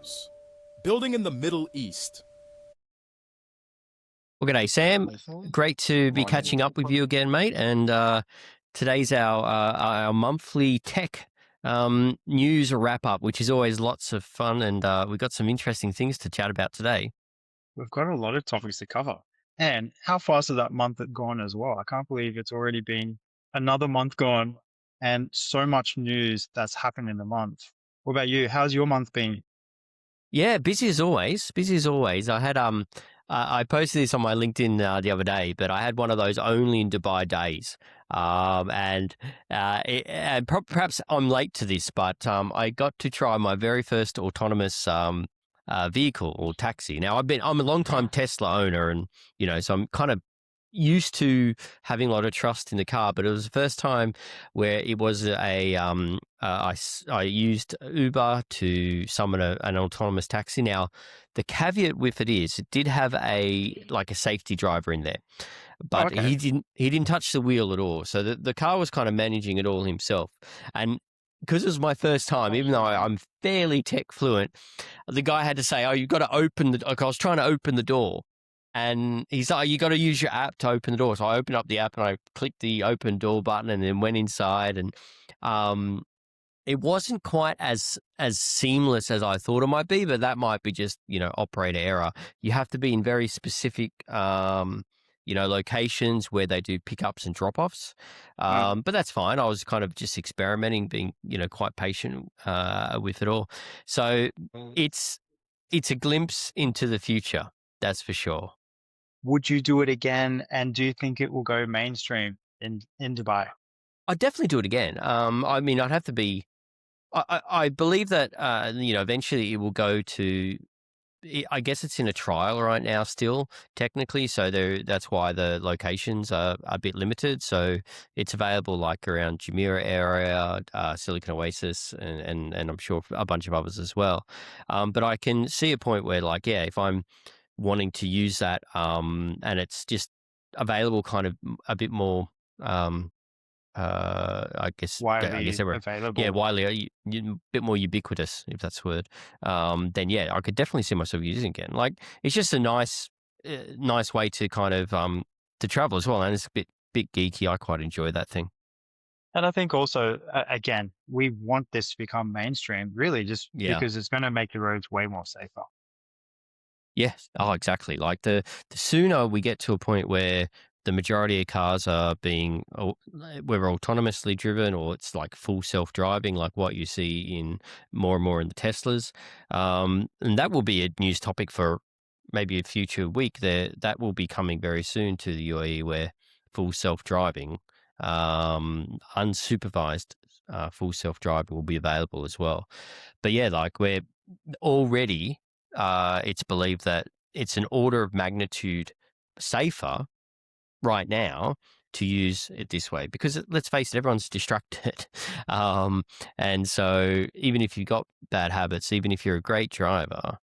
News. Building in the Middle East. Well, g'day, Sam. Great to be catching up with you again, mate. And today's our monthly tech news wrap up, which is always lots of fun. And we've got some interesting things to chat about today. We've got a lot of topics to cover. And how fast has that month gone as well? I can't believe it's already been another month gone and so much news that's happened in a month. What about you? How's your month been? Yeah, busy as always. Busy as always. I had I posted this on my LinkedIn the other day, but I had one of those only in Dubai days. Perhaps I'm late to this, but I got to try my very first autonomous vehicle or taxi. Now I'm a long-time Tesla owner, and so I'm kind of used to having a lot of trust in the car, but it was the first time where it was I used Uber to summon an autonomous taxi. Now, the caveat with it is it did have a safety driver in there, but he didn't touch the wheel at all. So the car was kind of managing it all himself. And because it was my first time, even though I'm fairly tech fluent, the guy had to say, "Oh, you've got to open the." Like I was trying to open the door. And he's like, "You got to use your app to open the door." So I opened up the app and I clicked the open door button and then went inside. And it wasn't quite as seamless as I thought it might be, but that might be just, operator error. You have to be in very specific, locations where they do pickups and drop-offs. But that's fine. I was kind of just experimenting, being, quite patient with it all. So it's a glimpse into the future. That's for sure. Would you do it again? And do you think it will go mainstream in Dubai? I'd definitely do it again. I mean, I'd have to be. I believe that eventually it will go to. I guess it's in a trial right now still, technically. So that's why the locations are a bit limited. So it's available like around Jumeirah area, Silicon Oasis, and I'm sure a bunch of others as well. But I can see a point where, if I'm wanting to use that, and it's just available kind of a bit more, I guess available. Yeah, widely, a bit more ubiquitous, if that's the word. Then yeah, I could definitely see myself using it again. It's just a nice way to kind of to travel as well, and it's a bit geeky. I quite enjoy that thing. And I think also, again, we want this to become mainstream, really, just because it's going to make the roads way more safer. Yes. Oh, exactly. Like the sooner we get to a point where the majority of cars are being whether autonomously driven or it's like full self-driving, like what you see in more and more in the Teslas, and that will be a news topic for maybe a future week. That will be coming very soon to the UAE, where full self-driving, unsupervised full self-driving will be available as well. But yeah, we're already. It's believed that it's an order of magnitude safer right now to use it this way, because let's face it, everyone's distracted. And so even if you've got bad habits, even if you're a great driver,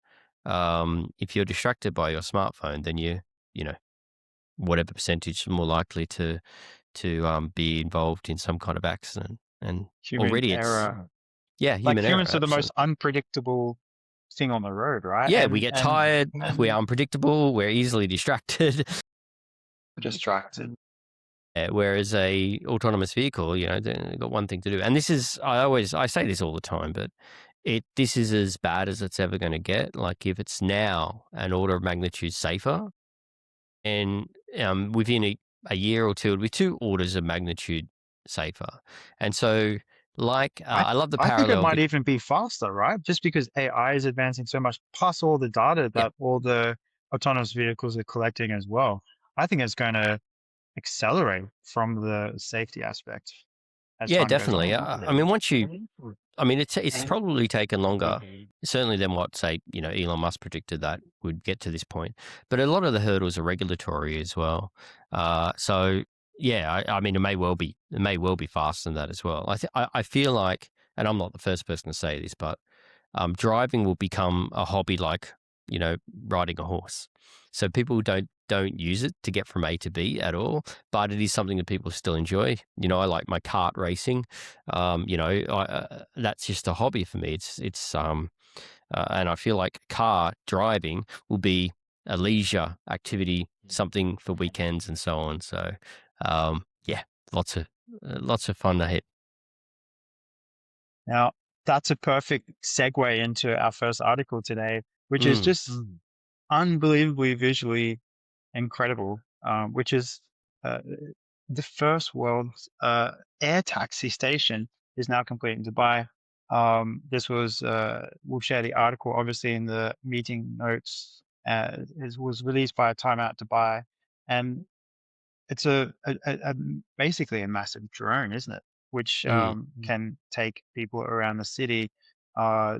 if you're distracted by your smartphone, then whatever percentage more likely to be involved in some kind of accident. And human already error. Human error. Humans are the most unpredictable thing on the road, right? Yeah, we get tired, we're unpredictable, we're easily distracted. Whereas a autonomous vehicle, they've got one thing to do. And this is, I say this all the time, but this is as bad as it's ever going to get. Like if it's now an order of magnitude safer, and within a year or two, it'll be 2 orders of magnitude safer. And so I love the parallel. I think it might even be faster, right? Just because AI is advancing so much, plus all the data that all the autonomous vehicles are collecting as well. I think it's going to accelerate from the safety aspect. Yeah, definitely. I mean, it's probably taken longer, certainly than what, say, Elon Musk predicted that would get to this point. But a lot of the hurdles are regulatory as well. So yeah, I mean, it may well be faster than that as well. I feel like, and I'm not the first person to say this, but driving will become a hobby, like riding a horse. So people don't use it to get from A to B at all, but it is something that people still enjoy. I like my kart racing. That's just a hobby for me. It's And I feel like car driving will be a leisure activity, something for weekends and so on. So, yeah, lots of fun ahead. Now, that's a perfect segue into our first article today, which is Mm, just unbelievably visually incredible, which is uh, the first world's air taxi station is now complete in Dubai. This was, we'll share the article obviously in the meeting notes. It was released by Time Out Dubai, and it's basically a massive drone, isn't it? Which can take people around the city. Uh,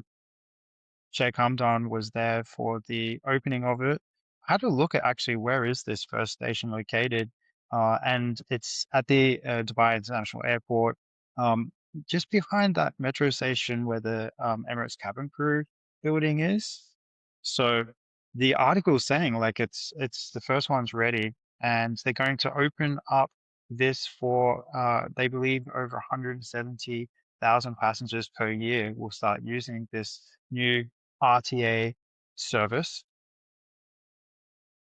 Sheikh Hamdan was there for the opening of it. I had a look at actually where is this first station located, and it's at the Dubai International Airport, um, just behind that metro station where the Emirates cabin crew building is. So the article is saying like it's the first one's ready, and they're going to open up this for they believe over 170,000 passengers per year will start using this new RTA service,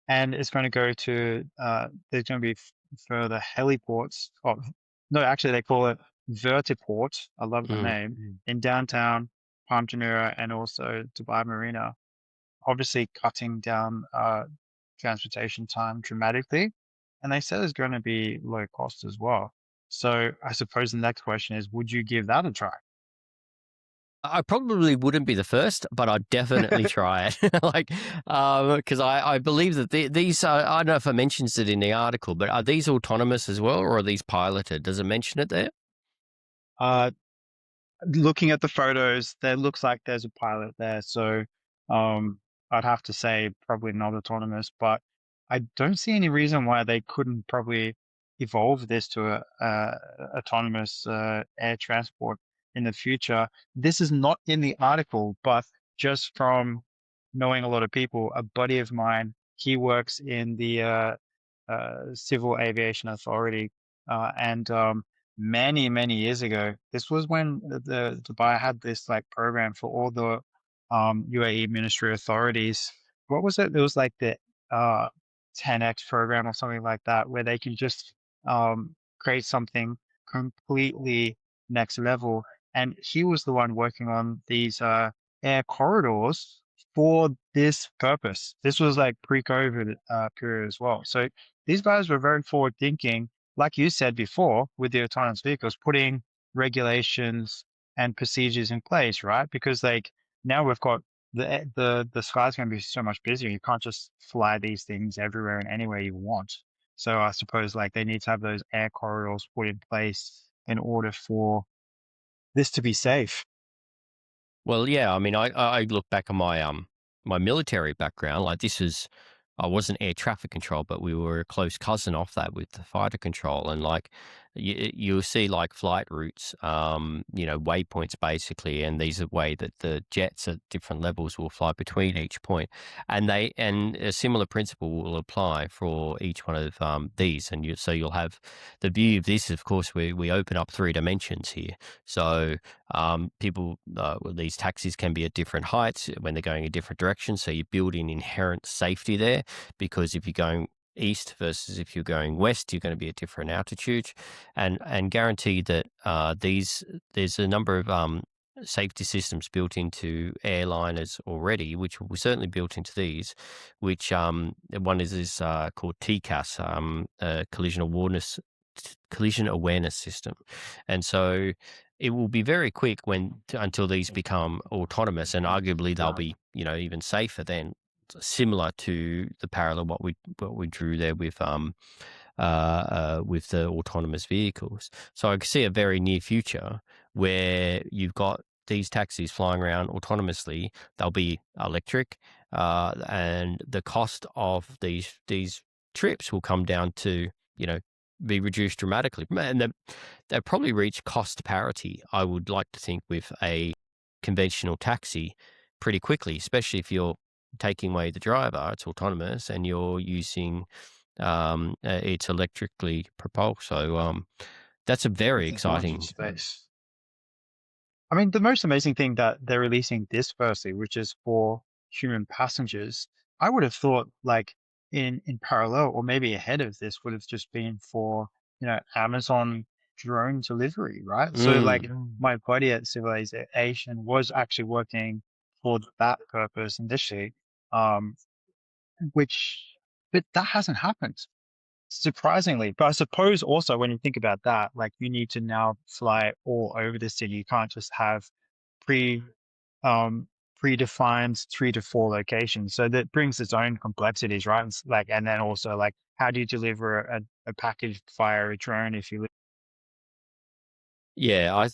and it's going to go to there's going to be further heliports. Oh, no, actually they call it vertiport. I love the mm. name in downtown Palm Jumeirah and also Dubai Marina. Obviously, cutting down transportation time dramatically, and they said it's going to be low cost as well. So I suppose the next question is, would you give that a try? I probably wouldn't be the first, but I'd definitely try it. Like, because I believe that these I don't know if it mentions it in the article, but are these autonomous as well, or are these piloted? Does it mention it there? Uh, Looking at the photos, there looks like there's a pilot there. So I'd have to say probably not autonomous, but I don't see any reason why they couldn't probably evolve this to a autonomous air transport in the future. This is not in the article, but just from knowing a lot of people, a buddy of mine, he works in the Civil Aviation Authority, and many, many years ago. This was when the Dubai had this like program for all the UAE ministry authorities. What was it? It was like the uh 10x program or something like that, where they can just create something completely next level. And he was the one working on these air corridors for this purpose. This was like pre-COVID period as well. So these guys were very forward thinking, like you said before, with the autonomous vehicles, putting regulations and procedures in place, right? Because like now we've got the sky's going to be so much busier. You can't just fly these things everywhere and anywhere you want. So I suppose like they need to have those air corridors put in place in order for this to be safe. Well, yeah. I mean, I look back on my my military background. Like this is, I wasn't air traffic control, but we were a close cousin of that with the fighter control. And like you'll see like flight routes, waypoints basically, and these are way that the jets at different levels will fly between each point, and a similar principle will apply for each one of these. And so you'll have the view of this. Of course, we open up 3 dimensions here. So these taxis can be at different heights when they're going in different directions. So you build in inherent safety there, because if you're going east versus if you're going west, you're going to be at different altitudes, and guarantee that there's a number of safety systems built into airliners already, which will certainly built into these, which one is called TCAS, collision awareness system. And so it will be very quick until these become autonomous, and arguably they'll be even safer then, similar to the parallel what we drew there with the autonomous vehicles. So I can see a very near future where you've got these taxis flying around autonomously. They'll be electric, and the cost of these trips will come down to be reduced dramatically, and they'll probably reach cost parity, I would like to think, with a conventional taxi pretty quickly, especially if you're taking away the driver, it's autonomous, and you're using it's electrically propelled. So that's a very Everything much exciting. in space. I mean, the most amazing thing that they're releasing this firstly, which is for human passengers. I would have thought like in parallel or maybe ahead of this would have just been for, Amazon drone delivery, right? So like my buddy at Civilization was actually working for that purpose initially, um, which but that hasn't happened. Surprisingly, but I suppose also when you think about that, like you need to now fly all over the city. You can't just have pre um predefined 3 to 4 locations. So that brings its own complexities, right? Like, and then also like how do you deliver a package via a drone if you live? Yeah,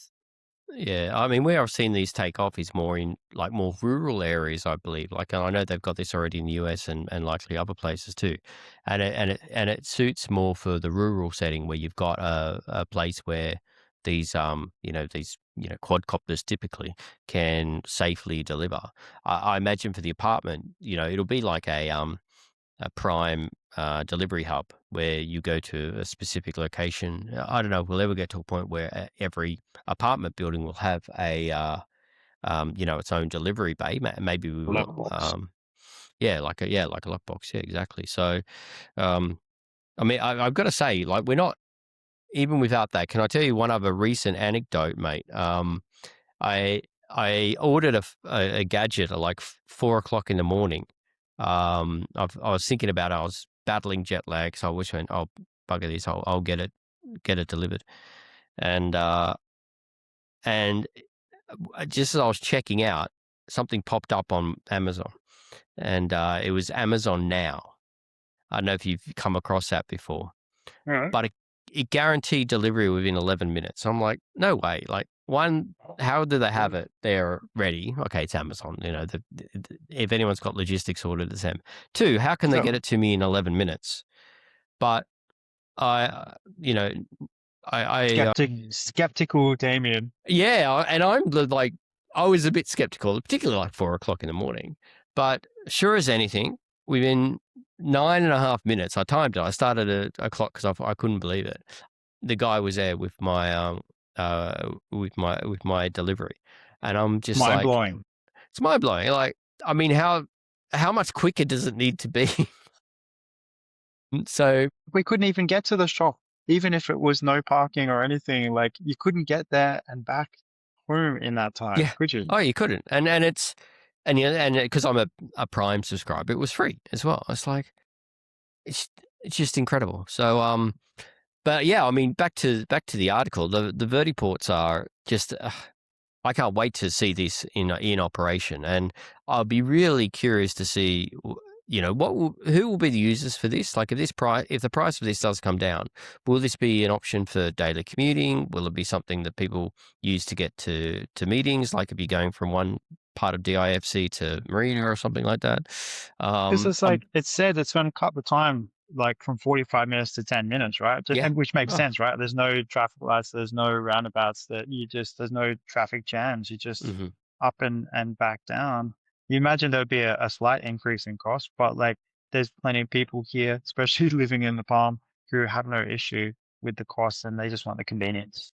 yeah, I mean, where I've seen these take off is more in like more rural areas, I believe. Like, and I know they've got this already in the US and likely other places too, and it suits more for the rural setting where you've got a place where these quadcopters typically can safely deliver. I imagine for the apartment, it'll be like a prime delivery hub where you go to a specific location. I don't know if we'll ever get to a point where every apartment building will have its own delivery bay. Maybe we will. Lockbox. Like a lockbox. Yeah, exactly. So, um, I mean, I've got to say, like, we're not even without that. Can I tell you one other recent anecdote, mate? I I ordered a gadget at like 4 o'clock in the morning. I was thinking about it. I was battling jet lag, so I just went, "Oh, bugger this! I'll get it delivered." And and just as I was checking out, something popped up on Amazon, and it was Amazon Now. I don't know if you've come across that before, All right. but it guaranteed delivery within 11 minutes. I'm like, no way. Like, one, how do they have it there ready? Okay, it's Amazon. If anyone's got logistics ordered, it's them. Two, how can they get it to me in 11 minutes? But I, you know, Skeptical Damien. yeah, and like, I was a bit skeptical, particularly like 4 o'clock in the morning. But sure as anything, within 9.5 minutes, I timed it. I started a clock because I couldn't believe it. The guy was there with my delivery, and I'm just Mind like, blowing. it's mind blowing. Like, I mean, how much quicker does it need to be? So We couldn't even get to the shop, even if it was no parking or anything. Like you couldn't get there and back home in that time, yeah, could you? oh, you couldn't, and it's and because I'm a Prime subscriber, it was free as well. It's like it's just incredible. So but yeah, I mean, back to the article. The vertiports are just. I can't wait to see this in operation, and I'll be really curious to see, who will be the users for this. Like, if the price of this does come down, will this be an option for daily commuting? Will it be something that people use to get to meetings? Like, if you're going from one part of DIFC to Marina or something like that. Because it's I'm like it said it's going to cut the time like from 45 minutes to 10 minutes, right? yeah. And which makes Oh, sense, right? There's no traffic lights, there's no roundabouts there's no traffic jams. You just mhm. up and back down. You imagine there'd be a slight increase in cost, but like there's plenty of people here, especially living in the Palm, who have no issue with the cost and they just want the convenience.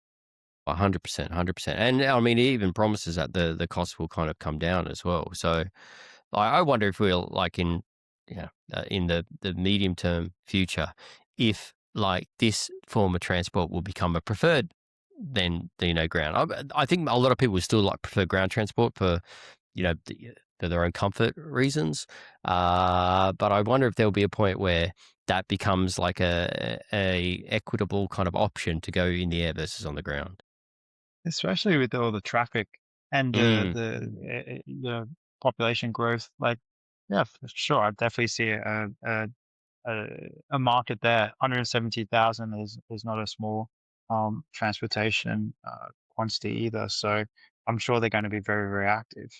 100%, 100%. And I mean, it even promises that the cost will kind of come down as well. So I wonder if we'll like in the medium term future, if like this form of transport will become a preferred than ground. I think a lot of people would still like prefer ground transport for for their own comfort reasons. But I wonder if there'll be a point where that becomes like a equitable kind of option to go in the air versus on the ground. Especially with all the traffic and Mm. the population growth. Like, yeah, for sure, I definitely see a, a market there. 170,000 is not a small transportation quantity either. So I'm sure they're going to be very, very active.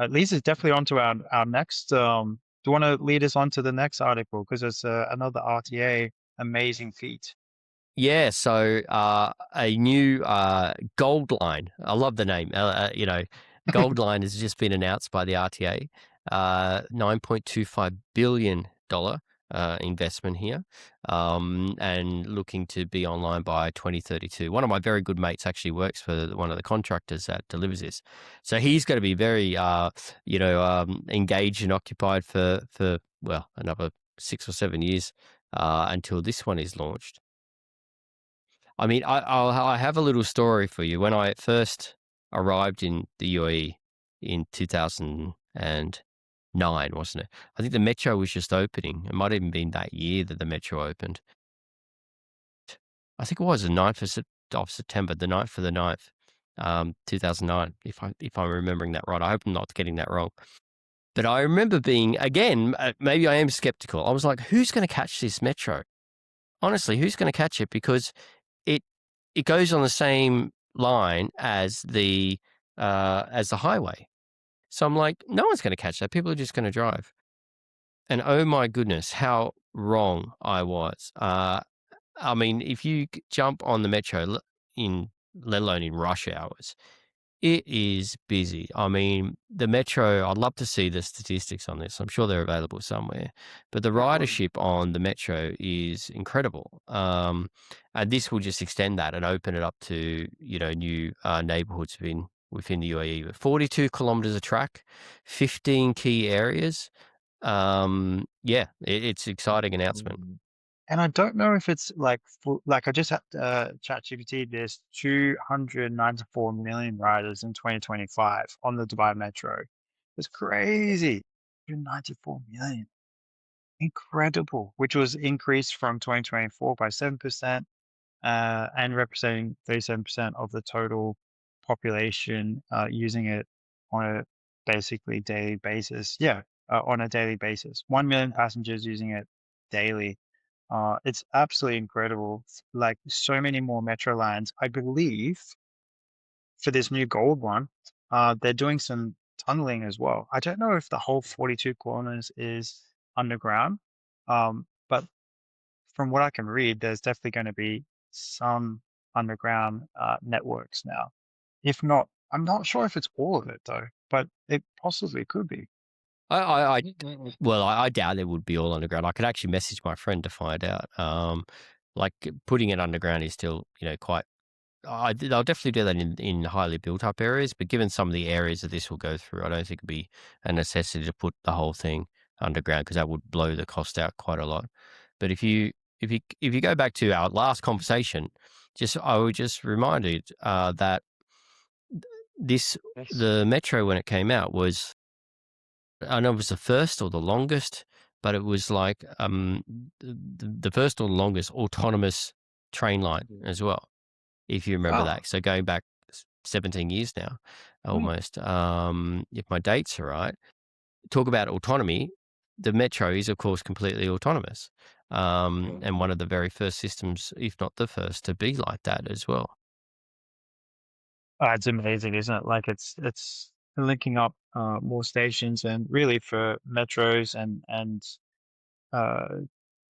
Leads us definitely onto our next. Do you want to lead us on to the next article? Because it's another RTA amazing feat. Yeah, so a new gold line. I love the name. Gold line has just been announced by the RTA. $9.25 billion investment here, and looking to be online by 2032. One of my very good mates actually works for one of the contractors that delivers this, so he's going to be very, engaged and occupied for well, another 6 or 7 years until this one is launched. I mean, I have a little story for you. When I first arrived in the UAE in 2009, wasn't it? I think the metro was just opening. It might have even been that year that the metro opened. I think it was the 9th of September, the 9th for the 9th, 2009, if I'm remembering that right. I hope I'm not getting that wrong. But I remember being, again, maybe I am skeptical. I was like, who's going to catch this metro? Honestly, who's going to catch it? Because it goes on the same line as the highway. So I'm like, no one's going to catch that. People are just going to drive. And oh my goodness, how wrong I was. I mean, if you jump on the metro let alone in rush hours, it is busy. I mean, the metro, I'd love to see the statistics on this. I'm sure they're available somewhere. But the ridership on the metro is incredible. And this will just extend that and open it up to, new neighborhoods within the UAE. 42 kilometers of track, 15 key areas. It's an exciting announcement. And I don't know if it's like I just had ChatGPT. There's 294 million riders in 2025 on the Dubai Metro. It's crazy. 294 million. Incredible. Which was increased from 2024 by 7%, and representing 37% of the total population using it on a basically daily basis. Yeah, on a daily basis. 1 million passengers using it daily. It's absolutely incredible. Like so many more metro lines. I believe for this new gold one, they're doing some tunneling as well. I don't know if the whole 42 kilometers is underground, but from what I can read, there's definitely going to be some underground networks now. If not, I'm not sure if it's all of it though, but it possibly could be. I doubt it would be all underground. I could actually message my friend to find out. Like putting it underground is still, quite. They'll definitely do that in highly built up areas, but given some of the areas that this will go through, I don't think it'd be a necessity to put the whole thing underground because that would blow the cost out quite a lot. But if you go back to our last conversation, I would just remind you that Yes. the metro when it came out was. I know it was the first or the longest, but it was like the first or the longest autonomous train line as well, if you remember Wow. that. So going back 17 years now, almost, if my dates are right. Talk about autonomy. The metro is, of course, completely autonomous, and one of the very first systems, if not the first, to be like that as well. It's amazing, isn't it? Like it's linking up more stations, and really for metros and uh,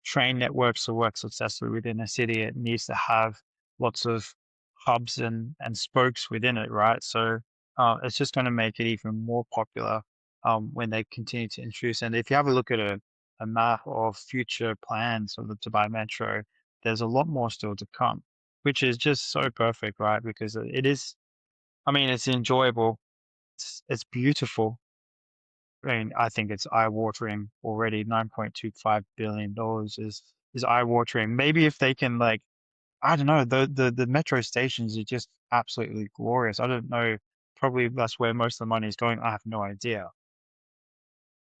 train networks to work successfully within a city, it needs to have lots of hubs and spokes within it, right? So it's just going to make it even more popular when they continue to introduce. And if you have a look at a map of future plans of the Dubai Metro, there's a lot more still to come, which is just so perfect, right? Because it is, I mean, it's enjoyable. It's beautiful. I mean, I think it's eye-watering already. $9.25 billion is eye-watering. Maybe if they can, like, I don't know, the metro stations are just absolutely glorious. I don't know, probably that's where most of the money is going. I have no idea.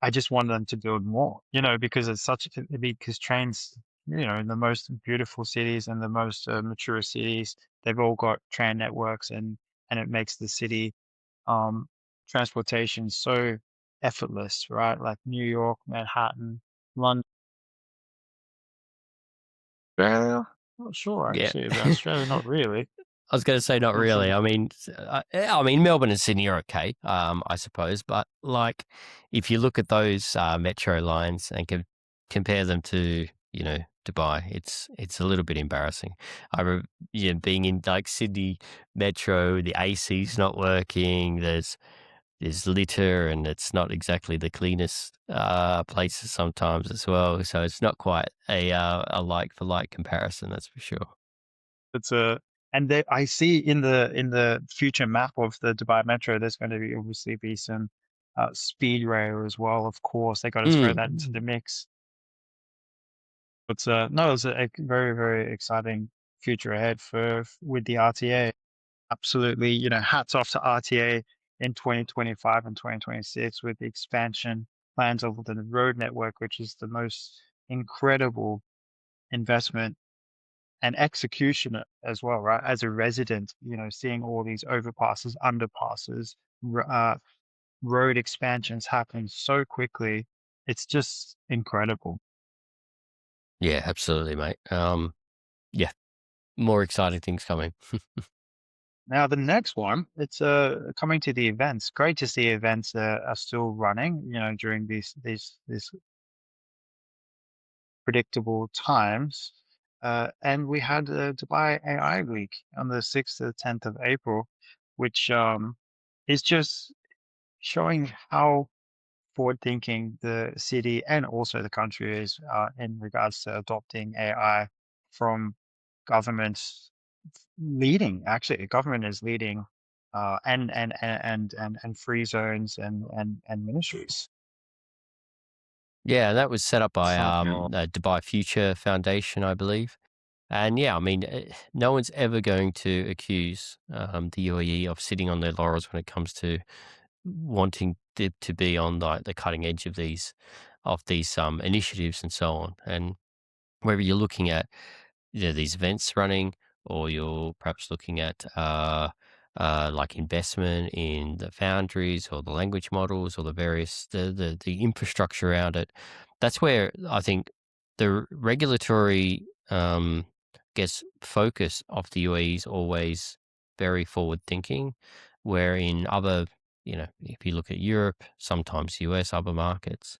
I just want them to build more, because it's because trains, in the most beautiful cities and the most mature cities, they've all got train networks, and it makes the city um, transportation so effortless, right? Like New York, Manhattan, London. Australia? Not sure Yeah. actually about Australia. Not really. I was going to say not Not really. sure. I mean, Melbourne and Sydney are okay, I suppose. But like, if you look at those metro lines and compare them to, Dubai, it's a little bit embarrassing. Being in like Sydney Metro, the AC's not working. There's there's litter and it's not exactly the cleanest places sometimes as well. So it's not quite a like for like comparison, that's for sure. It's a and there I see in the future map of the Dubai Metro, there's going to be obviously be some speed rail as well. Of course, they got to throw that into the mix. But no, it's a very very exciting future ahead for with the RTA. Absolutely, hats off to RTA in 2025 and 2026 with the expansion plans of the road network, which is the most incredible investment and execution as well, right? As a resident, seeing all these overpasses, underpasses, road expansions happening so quickly, it's just incredible. Yeah, absolutely, mate. Yeah, more exciting things coming. Now, the next one, it's coming to the events. Great to see events are still running, during these predictable times. And we had Dubai AI Week on the 6th to the 10th of April, which is just showing how forward thinking the city and also the country is in regards to adopting AI from governments leading. Actually, government is leading, and free zones and ministries. Yeah, that was set up by So, Dubai Future Foundation, I believe. And yeah, I mean, no one's ever going to accuse the UAE of sitting on their laurels when it comes to wanting to be on the cutting edge of these initiatives and so on. And whether you're looking at these events running, or you're perhaps looking at like investment in the foundries or the language models or the various the infrastructure around it. That's where I think the regulatory guess focus of the UAE is always very forward thinking, where in other, if you look at Europe, sometimes US, other markets,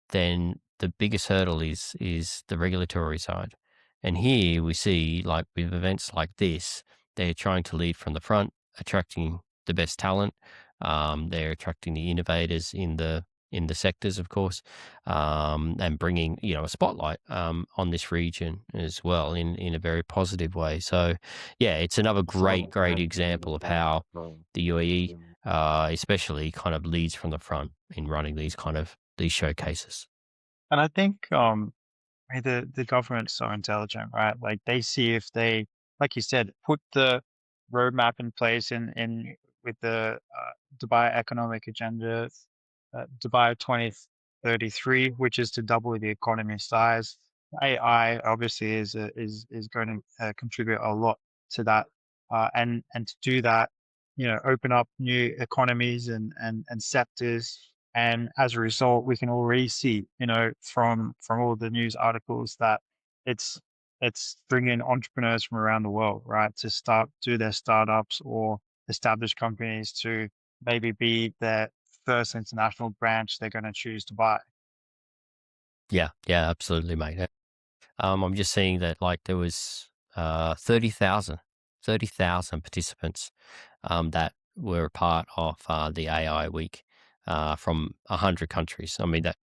then the biggest hurdle is the regulatory side. And here we see, like with events like this, they're trying to lead from the front, attracting the best talent. They're attracting the innovators in the sectors, of course, and bringing a spotlight on this region as well in a very positive way. So, yeah, it's another great example of how the UAE, especially, kind of leads from the front in running these showcases. and I think hey, the government's so intelligent, right? Like they see if they, like you said, put the roadmap in place in with the Dubai economic agenda, Dubai 2033, which is to double the economy size. AI obviously is going to contribute a lot to that, and to do that, open up new economies and sectors. And as a result, we can already see, from all the news articles that it's it's bringing entrepreneurs from around the world, right, to do their startups or established companies to maybe be their first international branch they're going to choose to buy. Yeah, yeah, absolutely, mate. I'm just seeing that like there was 30,000 participants that were a part of the AI week from 100 countries. I mean, that,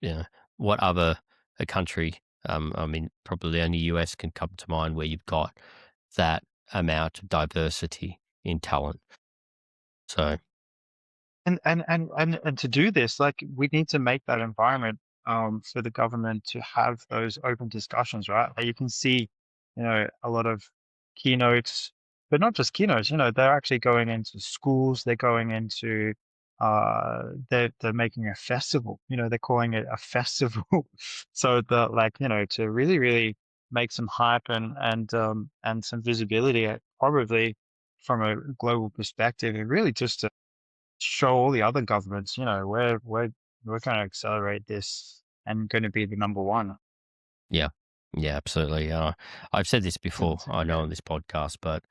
you know, what other a country, I mean, probably only US can come to mind where you've got that amount of diversity in talent. So, And to do this, like we need to make that environment for the government to have those open discussions, right? Like you can see, a lot of keynotes, but not just keynotes, they're actually going into schools, they're going into they're making a festival, they're calling it a festival. So the like, to really, really make some hype and some visibility probably from a global perspective, and really just to show all the other governments, we're going to accelerate this and going to be the number one. yeah, yeah, absolutely. I've said this before, I know on this podcast, but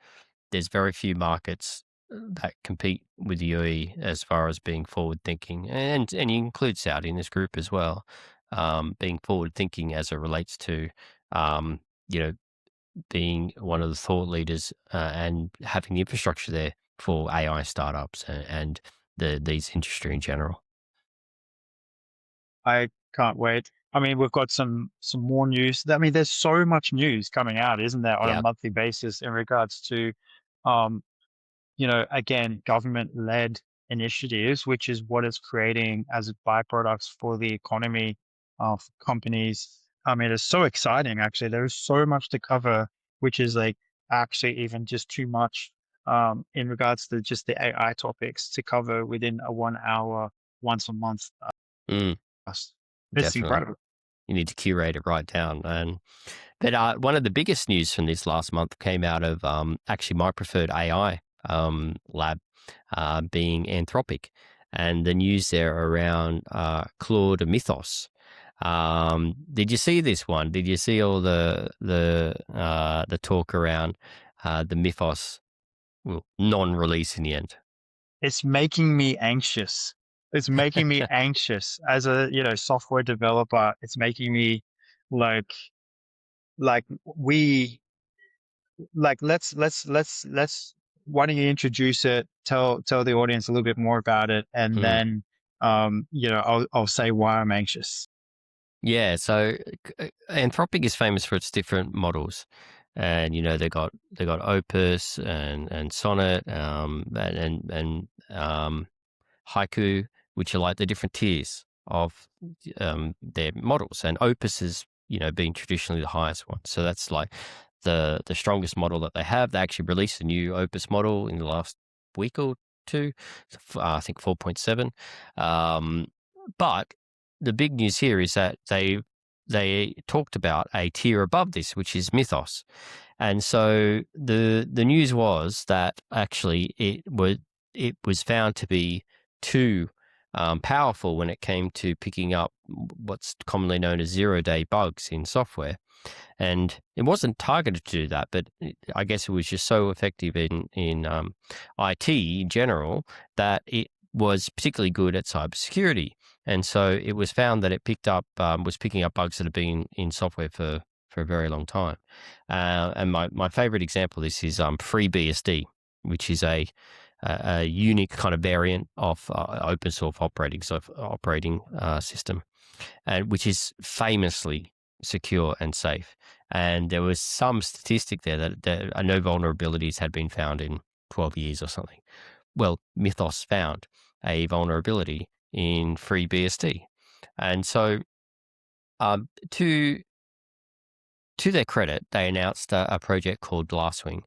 there's very few markets that compete with the UAE as far as being forward thinking, and you include Saudi in this group as well, being forward thinking as it relates to, um, you know, being one of the thought leaders and having the infrastructure there for AI startups and these industry in general. I can't wait. I mean, we've got some more news. I mean, there's so much news coming out, isn't there, on a Yeah. monthly basis in regards to, um, again, government-led initiatives, which is what it's creating as byproducts for the economy of companies. I mean, it's so exciting, actually. There is so much to cover, which is like actually even just too much in regards to just the AI topics to cover within a 1 hour, once a month. Mm, It's definitely. incredible. You need to curate it right down. But one of the biggest news from this last month came out of actually my preferred AI lab, being Anthropic, and the news there around Claude Mythos. Did you see this one? Did you see all the talk around the Mythos non-release in the end? It's making me anxious. It's making me anxious as a, software developer. It's making me like, like we, let's, why don't you introduce it? Tell the audience a little bit more about it. And Mm. then, I'll say why I'm anxious. Yeah, so Anthropic is famous for its different models, and they got Opus and Sonnet, and Haiku, which are like the different tiers of their models. And Opus has been traditionally the highest one, so that's like the strongest model that they have. They actually released a new Opus model in the last week or two, I think 4.7. But the big news here is that they talked about a tier above this, which is Mythos. And so the news was that actually it was found to be too powerful when it came to picking up what's commonly known as zero-day bugs in software. And it wasn't targeted to do that, but I guess it was just so effective in IT in general that it was particularly good at cybersecurity. And so it was found that it was picking up bugs that have been in software for a very long time. And my favorite example of this is FreeBSD, which is a unique kind of variant of open source operating system, and which is famously secure and safe. And there was some statistic there that no vulnerabilities had been found in 12 years or something. Well, Mythos found a vulnerability in FreeBSD. And so um, to to their credit, they announced a project called Glasswing,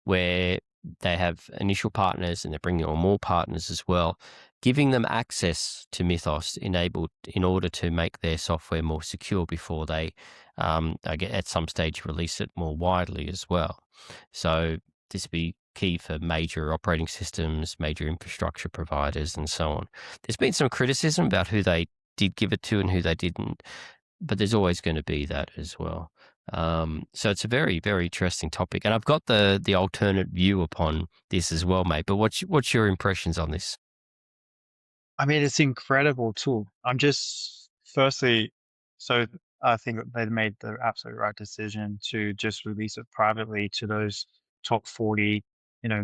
where they have initial partners and they're bringing on more partners as well, giving them access to Mythos enabled in order to make their software more secure before they, I get at some stage, release it more widely as well. So this would be key for major operating systems, major infrastructure providers, and so on. There's been some criticism about who they did give it to and who they didn't, but there's always going to be that as well. So it's a very, very interesting topic, and I've got the alternate view upon this as well, mate. But what's your impressions on this? I mean, it's incredible tool. I'm just firstly, so I think that they made the absolute right decision to just release it privately to those top 40,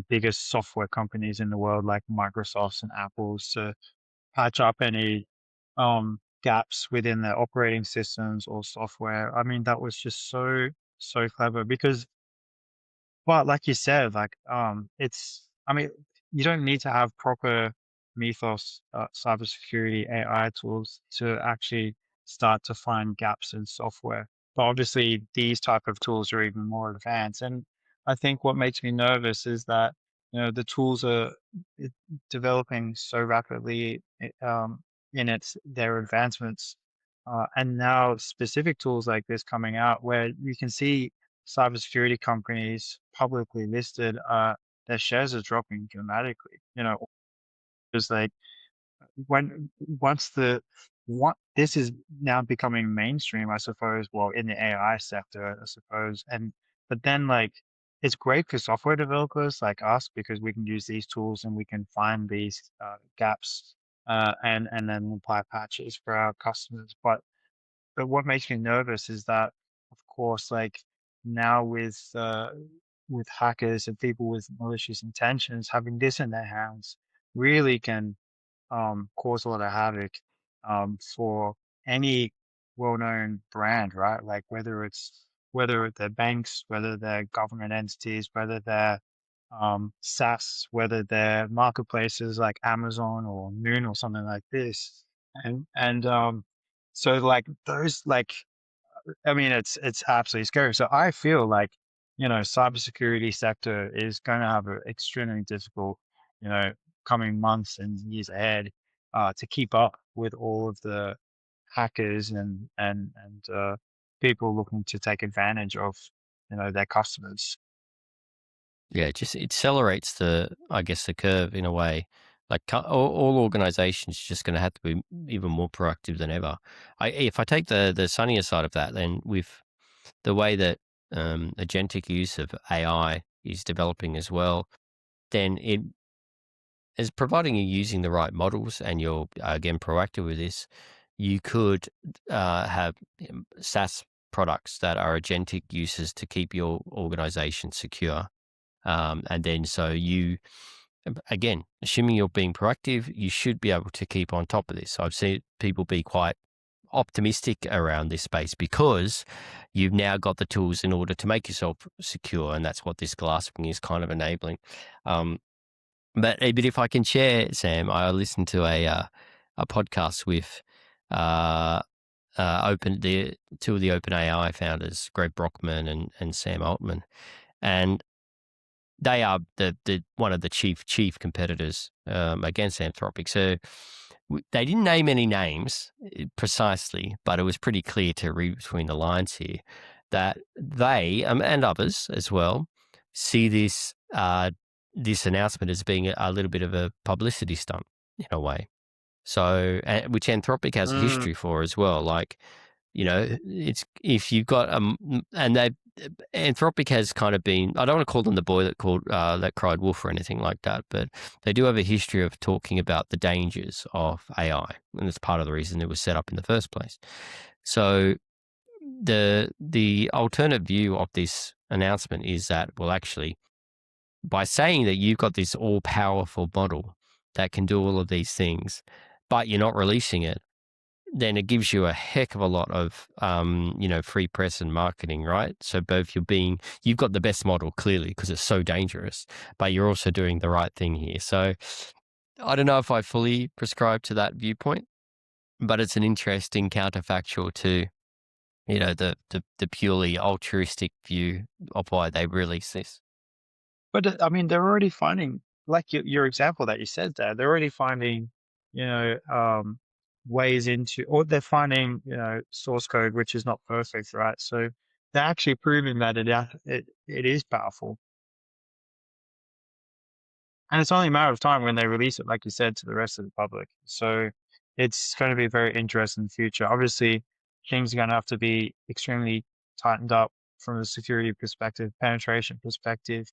biggest software companies in the world, like Microsoft's and Apple's, to patch up any gaps within their operating systems or software. I mean, that was just so clever because, well, like you said, like, I mean, you don't need to have proper Mythos, cybersecurity AI tools to actually start to find gaps in software. But obviously, these type of tools are even more advanced. And I think what makes me nervous is that, the tools are uh, developing so rapidly, in their advancements. And now specific tools like this coming out where you can see cybersecurity companies publicly listed, their shares are dropping dramatically. Just like when once the what this is now becoming mainstream, I suppose. Well, in the AI sector, I suppose, and but then like it's great for software developers like us because we can use these tools and we can find these gaps and then apply patches for our customers. But what makes me nervous is that, of course, like now with hackers and people with malicious intentions having this in their hands really can cause a lot of havoc for any well-known brand, right? Like whether they're banks, whether they're government entities, whether they're SaaS, whether they're marketplaces like Amazon or Noon or something like this. And so like those like I mean it's absolutely scary. So I feel like, cybersecurity sector is going to have an extremely difficult, you know, coming months and years ahead to keep up with all of the hackers and people looking to take advantage of, their customers. Yeah, it just accelerates I guess, the curve in a way. Like all organizations just going to have to be even more proactive than ever. If I take the sunnier side of that, then with the way that agentic use of AI is developing as well, then it is providing you're using the right models and you're again proactive with this. You could have SaaS products that are agentic uses to keep your organization secure. And then so you, again, assuming you're being proactive, you should be able to keep on top of this. I've seen people be quite optimistic around this space because you've now got the tools in order to make yourself secure. And that's what this glasswing is kind of enabling. But if I can share, Sam, I listened to a podcast with uh, the two of the OpenAI founders, Greg Brockman and Sam Altman, and they are the one of the chief competitors against Anthropic. So they didn't name any names precisely, but it was pretty clear to read between the lines here that they and others as well see this announcement as being a little bit of a publicity stunt in a way. So, which Anthropic has a Mm, history for as well. Like, it's if you've got and they Anthropic has kind of been, I don't want to call them the boy that cried wolf or anything like that, but they do have a history of talking about the dangers of AI, and it's part of the reason it was set up in the first place. So the alternate view of this announcement is that, well, actually, by saying that you've got this all powerful model that can do all of these things, but you're not releasing it, then it gives you a heck of a lot of, free press and marketing, right? So both you've got the best model clearly because it's so dangerous, but you're also doing the right thing here. So I don't know if I fully prescribe to that viewpoint, but it's an interesting counterfactual to, the purely altruistic view of why they release this. but I mean, they're already finding, like your example that you said there, they're already finding, you know, um, ways into, or they're finding, source code which is not perfect, right? So they're actually proving that it is powerful. And it's only a matter of time when they release it, like you said, to the rest of the public. So it's going to be a very interesting future. Obviously, things are going to have to be extremely tightened up from a security perspective, penetration perspective,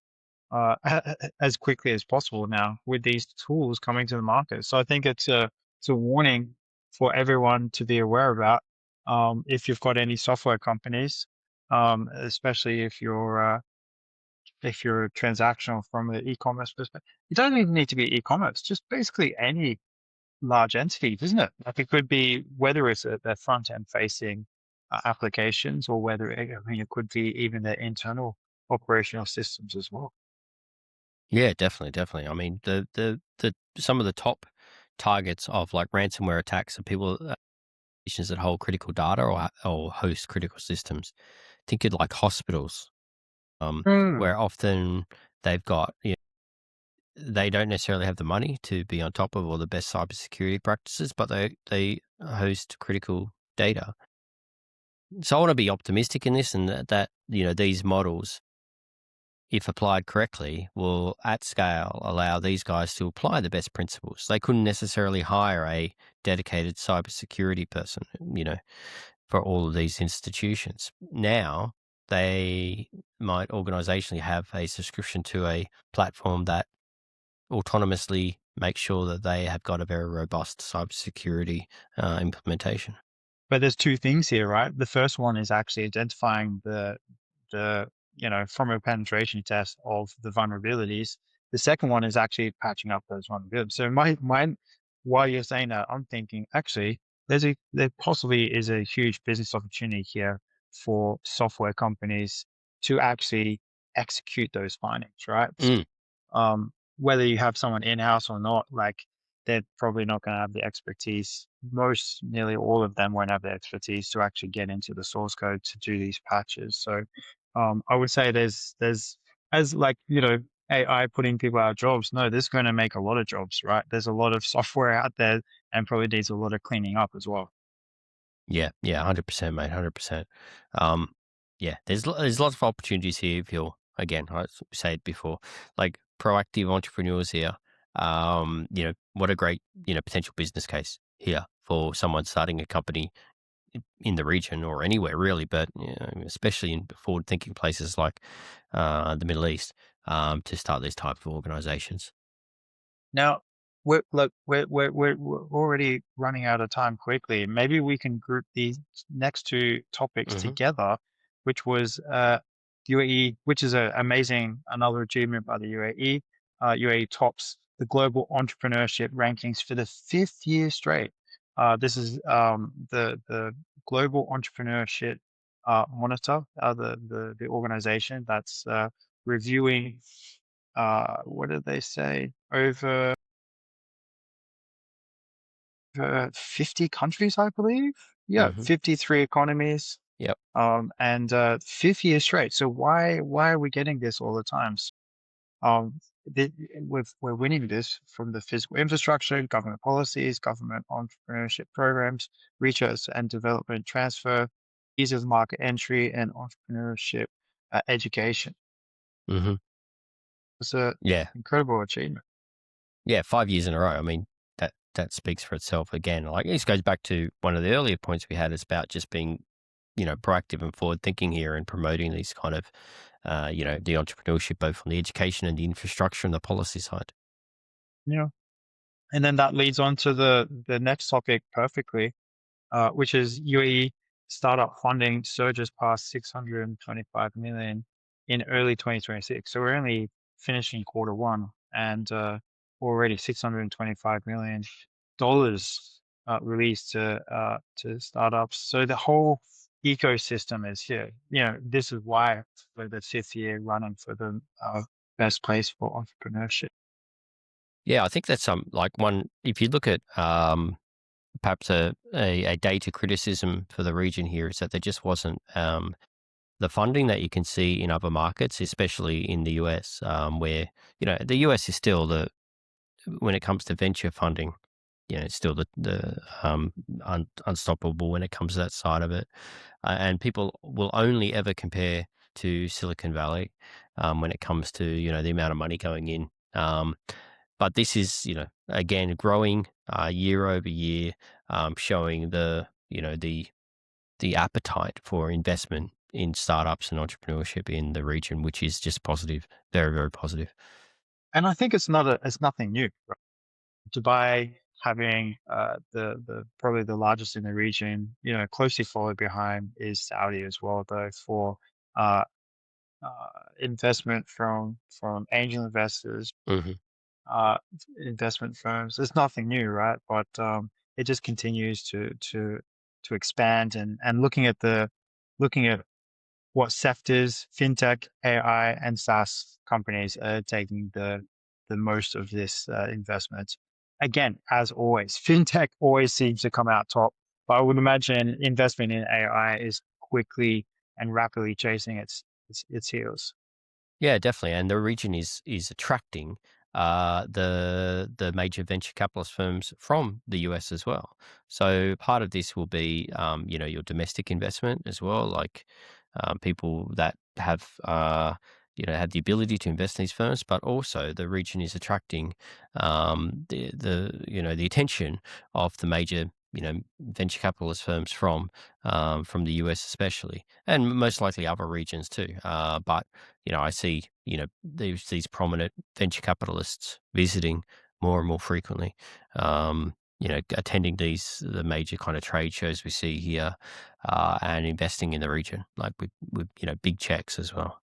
as quickly as possible now with these tools coming to the market. So I think it's a warning for everyone to be aware about. If you've got any software companies, especially if you're transactional from the e-commerce perspective, it doesn't even need to be e-commerce, just basically any large entity, doesn't it? Like it could be whether it's their front end facing applications or whether I mean, it could be even their internal operational systems as well. Yeah, definitely, definitely. I mean, the some of the top targets of like ransomware attacks are people organizations that hold critical data or host critical systems. Think of like hospitals, Mm. where often they've got, they don't necessarily have the money to be on top of all the best cybersecurity practices, but they host critical data. So I want to be optimistic in this, and that these models, if applied correctly, will at scale allow these guys to apply the best principles. They couldn't necessarily hire a dedicated cybersecurity person, for all of these institutions. Now they might organizationally have a subscription to a platform that autonomously makes sure that they have got a very robust cybersecurity implementation. But there's two things here, right? The first one is actually identifying the from a penetration test of the vulnerabilities. The second one is actually patching up those vulnerabilities. So my while you're saying that, I'm thinking actually there possibly is a huge business opportunity here for software companies to actually execute those findings, right? Mm, Whether you have someone in-house or not, like they're probably not going to have the expertise. Nearly all of them won't have the expertise to actually get into the source code to do these patches. So, I would say there's as like, AI putting people out of jobs. No, this is going to make a lot of jobs, right? There's a lot of software out there and probably needs a lot of cleaning up as well. yeah, yeah, 100%, mate, 100%. Um, yeah, there's lots of opportunities here if you're, again, I said before, like proactive entrepreneurs here. What a great, potential business case here for someone starting a company in the region or anywhere really, but especially in forward-thinking places like the Middle East, to start these type of organizations. Now, we're already running out of time quickly. Maybe we can group these next two topics Hmm. together, which was UAE, which is a amazing another achievement by the UAE. UAE tops the global entrepreneurship rankings for the fifth year straight. This is the Global Entrepreneurship Monitor, the organization that's reviewing what did they say? Over 50 countries, I believe. Yeah, Hmm. 53 economies, Yep. and fifth year straight. So why are we getting this all the time? Um, we're winning this from the physical infrastructure, government policies, government entrepreneurship programs, research and development transfer, ease of market entry, and entrepreneurship education. Hmm. It's an Yeah. incredible achievement. Yeah, 5 years in a row. I mean, that speaks for itself again. Like, this goes back to one of the earlier points we had is about just being, proactive and forward thinking here and promoting these kind of, the entrepreneurship, both on the education and the infrastructure and the policy side. Yeah. And then that leads on to the next topic perfectly, which is UAE startup funding surges past 625 million in early 2026. So we're only finishing quarter one, and already 625 million dollars released to startups. So the whole ecosystem is here. This is why we're the fifth year running for the best place for entrepreneurship. Yeah, I think that's like one. If you look at perhaps a data criticism for the region here is that there just wasn't the funding that you can see in other markets, especially in the US, where the US is still the when it comes to venture funding, it's still the unstoppable when it comes to that side of it, and people will only ever compare to Silicon Valley when it comes to the amount of money going in. But this is again growing year over year, showing the appetite for investment in startups and entrepreneurship in the region, which is just positive, very very positive. And I think it's nothing new. Dubai having the probably the largest in the region, closely followed behind is Saudi as well, though, for uh, investment from angel investors, Hmm. uh, investment firms. It's nothing new, right? But it just continues to expand, and looking at what sectors, fintech, AI, and SaaS companies are taking the most of this investment. Again, as always, fintech always seems to come out top, but I would imagine investment in AI is quickly and rapidly chasing its heels. Yeah, definitely, and the region is attracting the major venture capitalist firms from the US as well. So part of this will be your domestic investment as well, like people that have the ability to invest in these firms, but also the region is attracting the attention of the major venture capitalist firms from the US especially, and most likely other regions too. But I see, these prominent venture capitalists visiting more and more frequently, attending the major kind of trade shows we see here, and investing in the region, like with big checks as well.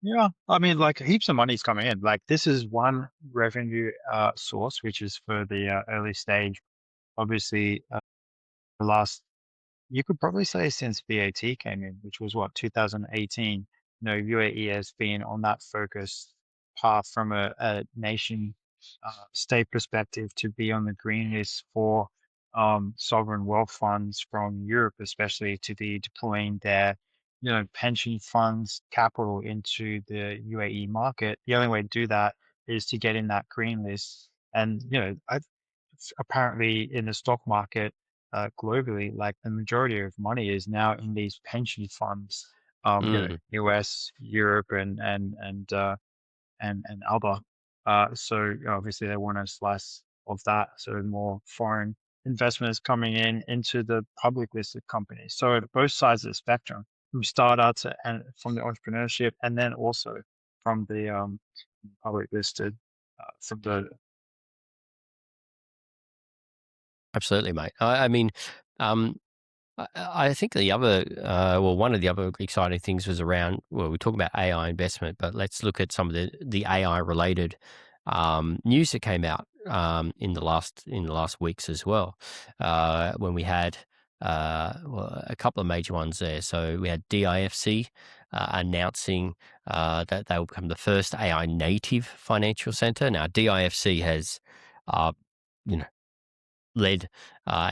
Yeah, I mean, like heaps of money's coming in. Like this is one revenue source, which is for the early stage. Obviously, the last you could probably say since VAT came in, which was what 2018. UAE has been on that focus path from a nation state perspective to be on the green list for sovereign wealth funds from Europe, especially to be deploying their pension funds capital into the UAE market. The only way to do that is to get in that green list. And apparently in the stock market globally, like the majority of money is now in these pension funds, Mm. US, Europe, and other. So obviously they want a slice of that. So more foreign investments coming in into the public listed companies. So at both sides of the spectrum, from startups and from the entrepreneurship, and then also from the public listed, from the Absolutely, mate. I mean, um, I think the other, one of the other exciting things was around. Well, we're talking about AI investment, but let's look at some of the AI related news that came out in the last weeks as well. When we had a couple of major ones there. So we had DIFC announcing that they will become the first AI native financial center. Now, DIFC has, you know, led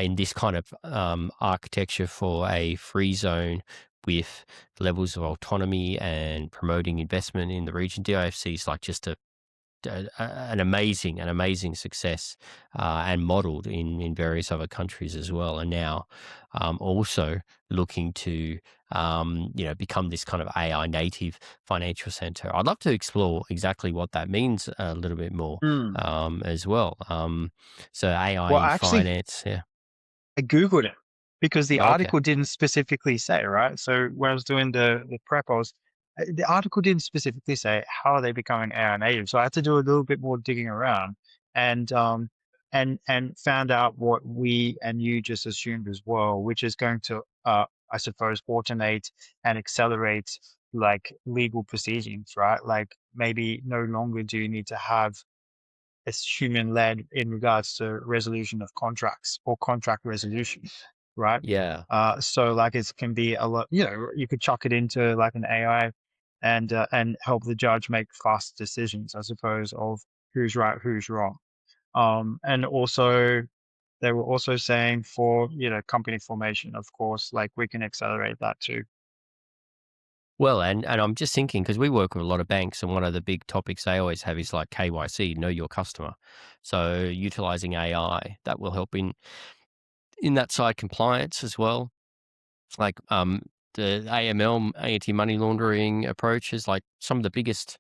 in this kind of architecture for a free zone with levels of autonomy and promoting investment in the region. DIFC is like just an amazing success and modeled in various other countries as well, and now also looking to become this kind of AI native financial center. I'd love to explore exactly what that means a little bit more Hmm. as well. So AI Well, in actually, finance, yeah. I Googled it because the Okay. article didn't specifically say, right? So when I was doing the prep, the article didn't specifically say how are they becoming AI native. So I had to do a little bit more digging around and and found out what we and you just assumed as well, which is going to I suppose automate and accelerate like legal proceedings, right? Like maybe no longer do you need to have it's human led in regards to resolution of contracts or contract resolution, right? Yeah. So like it can be a lot, you could chuck it into like an AI and help the judge make fast decisions, I suppose, of who's right, who's wrong. And also they were also saying for, company formation, of course, like we can accelerate that too. Well, and I'm just thinking because we work with a lot of banks, and one of the big topics they always have is like KYC, know your customer. So utilizing AI that will help in that side compliance as well. Like the AML, anti-money laundering approach is like some of the biggest,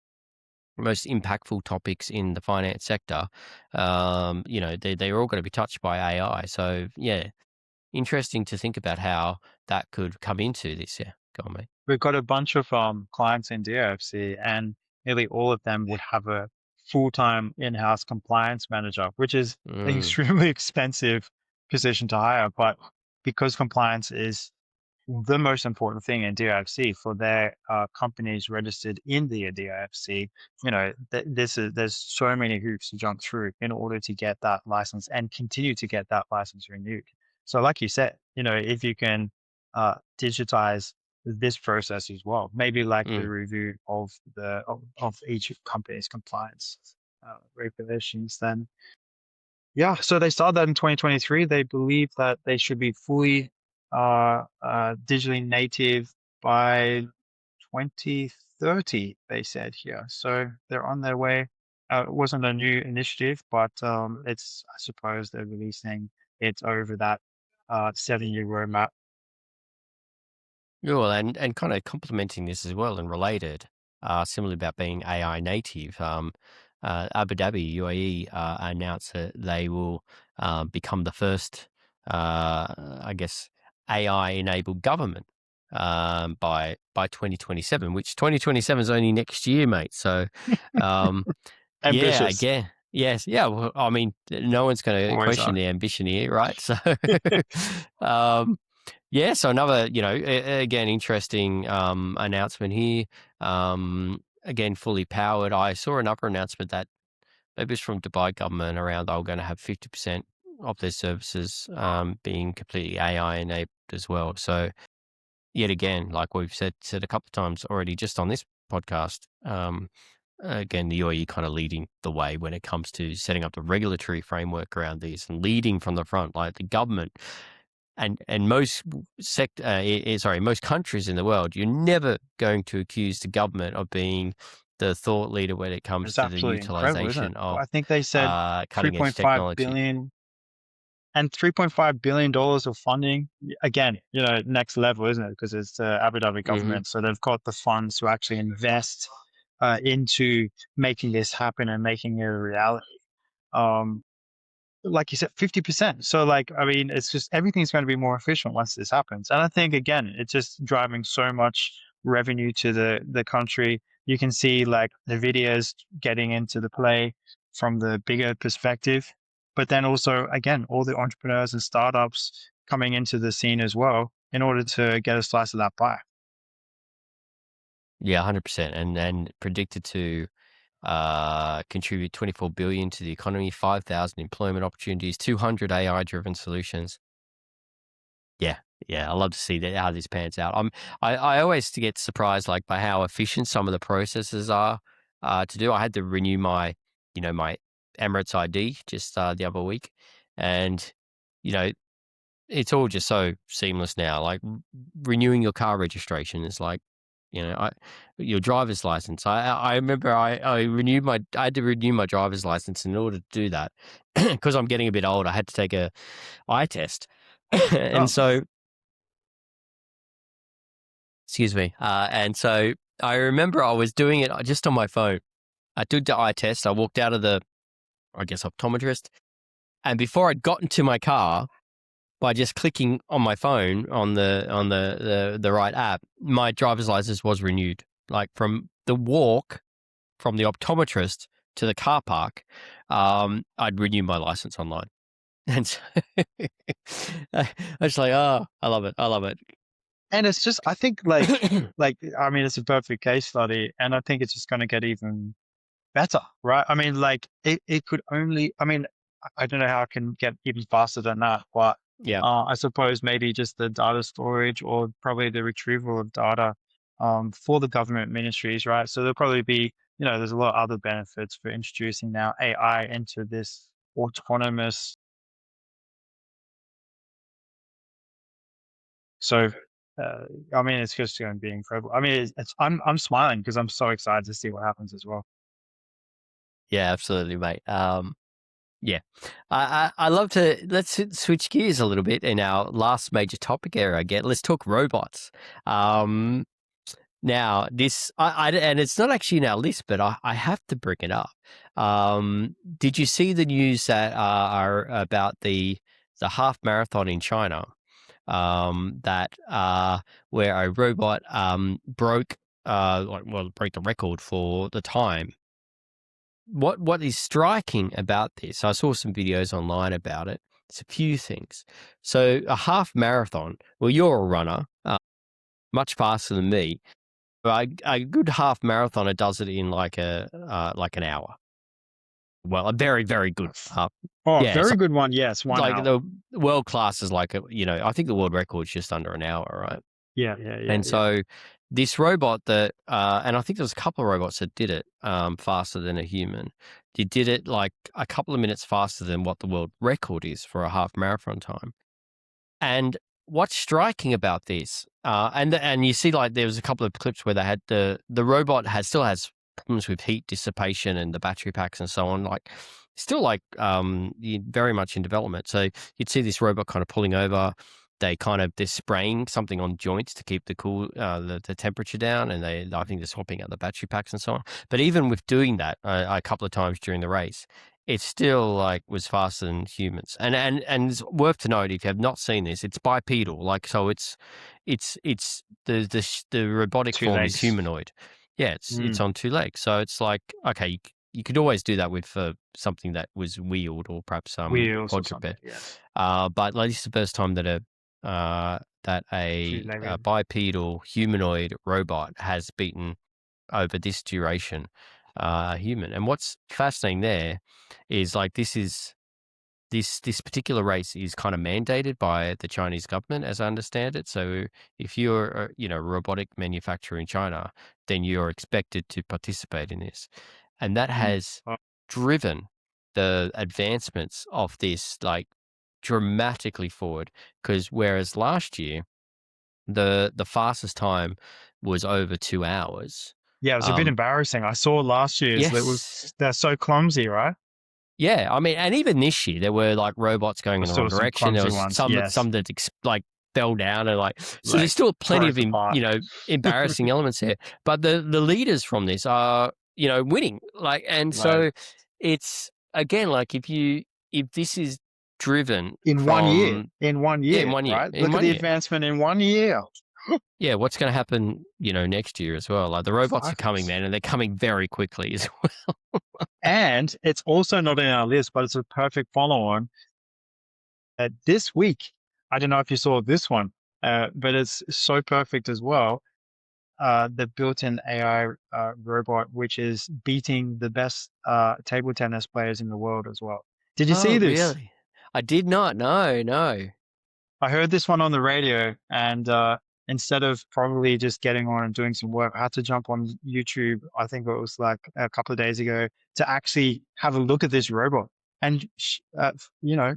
most impactful topics in the finance sector. They're all going to be touched by AI. So yeah, interesting to think about how that could come into this. Yeah, go on, mate. We've got a bunch of clients in DFC, and nearly all of them would have a full-time in-house compliance manager, which is an Mm, extremely expensive position to hire. But because compliance is the most important thing in DIFC for their companies registered in the DIFC, there's so many hoops to jump through in order to get that license and continue to get that license renewed. So, like you said, if you can digitize this process as well, maybe like the mm. review of of each company's compliance regulations, then yeah, so they started that in 2023. They believe that they should be fully digitally native by 2030, they said here. So they're on their way. It wasn't a new initiative, but I suppose they're releasing it over that 7-year roadmap. Yeah, well, and kind of complementing this as well and related, similarly about being AI native, Abu Dhabi, UAE, announced that they will become the first, I guess, AI-enabled government by 2027, which 2027 is only next year, mate. So, um, yeah, Ambitious, again, yes, yeah. Well, I mean, no one's going to always question are. the ambition here, right? So, um, yeah, so another, again, interesting announcement here. again, fully powered. I saw another announcement that maybe it's from Dubai government around they were going to have 50% of their services being completely AI enabled as well. So yet again, like we've said a couple of times already, just on this podcast, again, the UAE kind of leading the way when it comes to setting up the regulatory framework around these and leading from the front, like the government and most most countries in the world. You're never going to accuse the government of being the thought leader when it comes It's to the absolutely incredible, isn't it? utilization of I think they said cutting edge 3.5 technology. billion and $3.5 billion of funding. Again, next level, isn't it? Because it's the Abu Dhabi government. So they've got the funds to actually invest into making this happen and making it a reality. Like you said, 50%. So it's just everything's going to be more efficient once this happens. And I think, again, it's just driving so much revenue to the country. You can see like the videos getting into the play from the bigger perspective, but then also, again, all the entrepreneurs and startups coming into the scene as well in order to get a slice of that pie. Yeah, 100%. And predicted to contribute 24 billion to the economy, 5,000 employment opportunities, 200 AI-driven solutions. Yeah, I love to see that how this pans out. I always get surprised like by how efficient some of the processes are to do. I had to renew my my Emirates ID just the other week, and it's all just so seamless now. Like renewing your car registration is like your driver's license. I remember I had to renew my driver's license in order to do that because I'm getting a bit old. I had to take a eye test, and so excuse me. And so I remember I was doing it just on my phone. I did the eye test. I walked out of the, I guess, optometrist, and before I'd gotten to my car, by just clicking on my phone on the right app, my driver's license was renewed. Like from the walk from the optometrist to the car park, I'd renew my license online. And so I was like, oh, I love it. And it's just, I think I mean, it's a perfect case study, and I think it's just going to get even better, right? I mean, it could only, I mean, I don't know how it can get even faster than that, but Yeah. I suppose maybe just the data storage or probably the retrieval of data for the government ministries, right? So there'll probably be, there's a lot of other benefits for introducing now AI into this autonomous. So, I mean, it's just going to be incredible. I mean, I'm smiling because I'm so excited to see what happens as well. Yeah, absolutely, mate. Yeah, I love to let's switch gears a little bit in our last major topic area. Let's talk robots. Now this and it's not actually in our list, but I have to bring it up. Did you see the news that are about the half marathon in China? That where a robot broke broke the record for the time. What is striking about this? I saw some videos online about it. It's a few things. So a half marathon. Well, you're a runner, much faster than me. But a good half marathoner does it in like an hour. Well, a very very good half. Oh, Yeah, very so good one. Yes, 1 hour. the world class is like I think the world record's just under an hour, right? Yeah. And so this robot that, and I think there's a couple of robots that did it faster than a human. They did it like a couple of minutes faster than what the world record is for a half marathon time. And what's striking about this, and you see like there was a couple of clips where they had the robot still has problems with heat dissipation and the battery packs and so on, like still like very much in development. So you'd see this robot kind of pulling over. They're spraying something on joints to keep the temperature down, and I think they're swapping out the battery packs and so on. But even with doing that a couple of times during the race, it still like was faster than humans. And it's worth to note, if you have not seen this, it's bipedal. Like so, it's the robotic Two form legs. is humanoid. Yeah, it's on two legs. So it's like okay, you could always do that with something that was wheeled or perhaps Wheels or quadruped. something. Yes. But like, this is the first time that a Two-legged. bipedal humanoid robot has beaten over this duration, human. And what's fascinating there is like this particular race is kind of mandated by the Chinese government, as I understand it. So if you're a robotic manufacturer in China, then you're expected to participate in this, and that Mm. has driven the advancements of this like dramatically forward. Because whereas last year the fastest time was over 2 hours. Yeah, it was a bit embarrassing. I saw last year's. Yes. They're so clumsy, right? Yeah, I mean, and even this year there were like robots going in There's the wrong still some direction. There clumsy was ones. some Yes, that like fell down and like so. like There's still plenty of broke apart. embarrassing elements here. But the leaders from this are winning. Like, and Right. so it's again like if this is driven In 1 year, from in 1 yeah year, in 1 year right? Look at the advancement in 1 year. yeah, what's going to happen next year as well? Like the robots are coming, Focus. man, and they're coming very quickly as well. And it's also not in our list, but it's a perfect follow-on. This week, I don't know if you saw this one, but it's so perfect as well. The built-in AI robot, which is beating the best table tennis players in the world as well. Did you see Oh, this? really? I did not. No. I heard this one on the radio, and instead of probably just getting on and doing some work, I had to jump on YouTube. I think it was like a couple of days ago to actually have a look at this robot. And